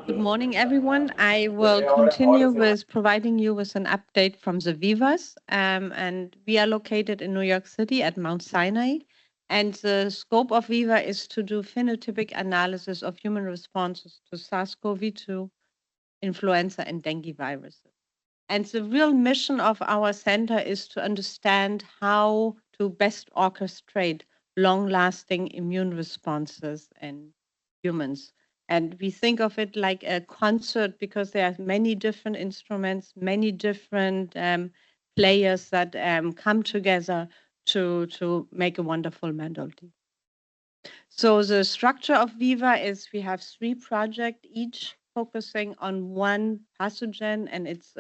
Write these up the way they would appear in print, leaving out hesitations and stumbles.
Good morning, everyone. I will continue with providing you with an update from the Vivas. And we are located in New York City at Mount Sinai. And the scope of Viva is to do phenotypic analysis of human responses to SARS-CoV-2, influenza, and dengue viruses. And the real mission of our center is to understand how to best orchestrate long-lasting immune responses in humans. And we think of it like a concert because there are many different instruments, many different players that come together to make a wonderful melody. So the structure of Viva is we have 3 projects, each focusing on one pathogen and its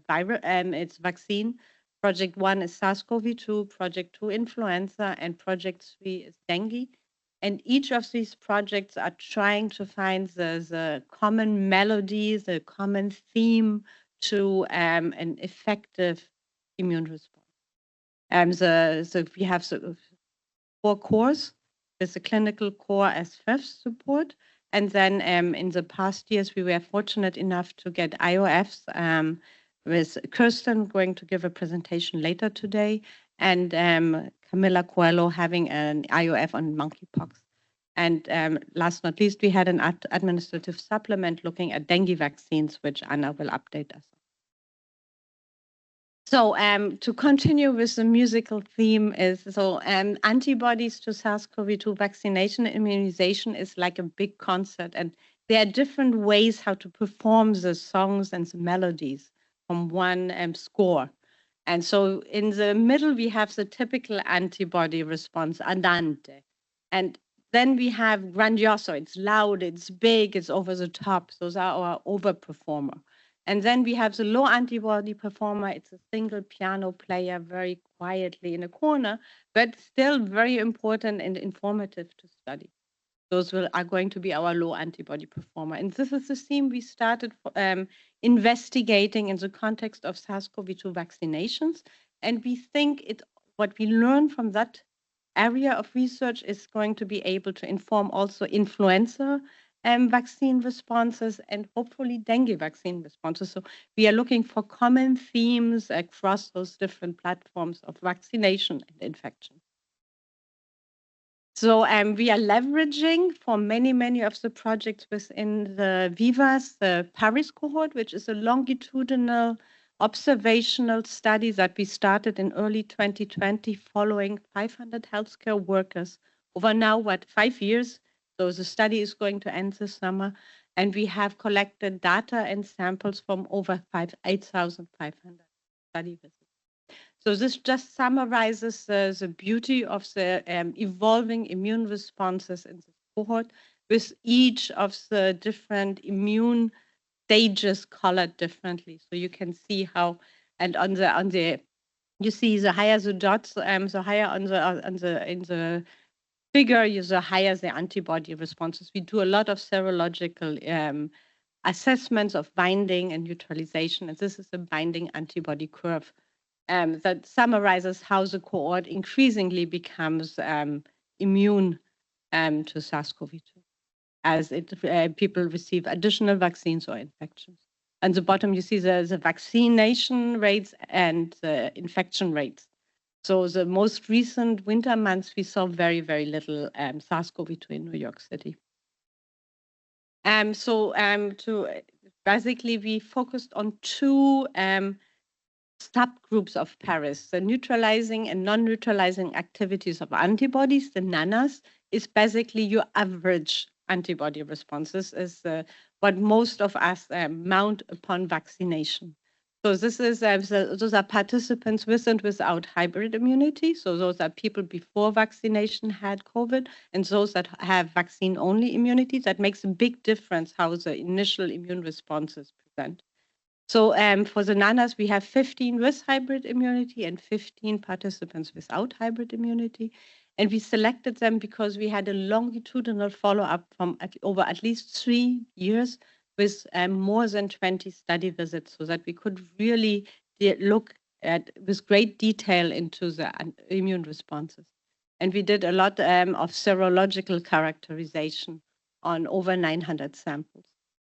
virus and its vaccine. Project 1 is SARS-CoV-2, Project 2 influenza, and Project 3 is dengue. And each of these projects are trying to find the common melody, the common theme to an effective immune response. We have the 4 cores with the clinical core as fifth support. And then in the past years, we were fortunate enough to get IOFs with Kirsten going to give a presentation later today, and Camilla Coelho having an IOF on monkeypox. And last not least, we had an administrative supplement looking at dengue vaccines, which Anna will update us on. So to continue with the musical theme is, antibodies to SARS-CoV-2 vaccination and immunization is like a big concert, and there are different ways how to perform the songs and the melodies from one score. And so in the middle, we have the typical antibody response, andante. And then we have grandioso, it's loud, it's big, it's over the top. Those are our overperformer. And then we have the low antibody performer. It's a single piano player very quietly in a corner, but still very important and informative to study. Those are going to be our low antibody performer. And this is the theme we started investigating in the context of SARS-CoV-2 vaccinations. And we think what we learn from that area of research is going to be able to inform also influenza vaccine responses and hopefully dengue vaccine responses. So we are looking for common themes across those different platforms of vaccination and infection. So we are leveraging for many of the projects within the Vivas, the Paris cohort, which is a longitudinal observational study that we started in early 2020 following 500 healthcare workers over now, 5 years? So the study is going to end this summer, and we have collected data and samples from over 8,500 study visits. So this just summarizes the beauty of the evolving immune responses in this cohort, with each of the different immune stages colored differently. So you can see how, and on the you see the higher the dots, the higher in the figure, the higher the antibody responses. We do a lot of serological assessments of binding and neutralization, and this is a binding antibody curve that summarizes how the cohort increasingly becomes immune to SARS-CoV-2 as people receive additional vaccines or infections. On the bottom, you see the vaccination rates and the infection rates. So the most recent winter months, we saw very little SARS-CoV-2 in New York City. Basically, we focused on 2 subgroups of Paris, the neutralizing and non-neutralizing activities of antibodies. The NANAs is basically your average antibody responses, is what most of us mount upon vaccination. So this is those are participants with and without hybrid immunity. So those are people before vaccination had COVID, and those that have vaccine-only immunity. That makes a big difference how the initial immune responses present. So for the NANAs, we have 15 with hybrid immunity and 15 participants without hybrid immunity. And we selected them because we had a longitudinal follow-up from over at least 3 years with more than 20 study visits, so that we could really look at with great detail into the immune responses. And we did a lot of serological characterization on over 900 samples.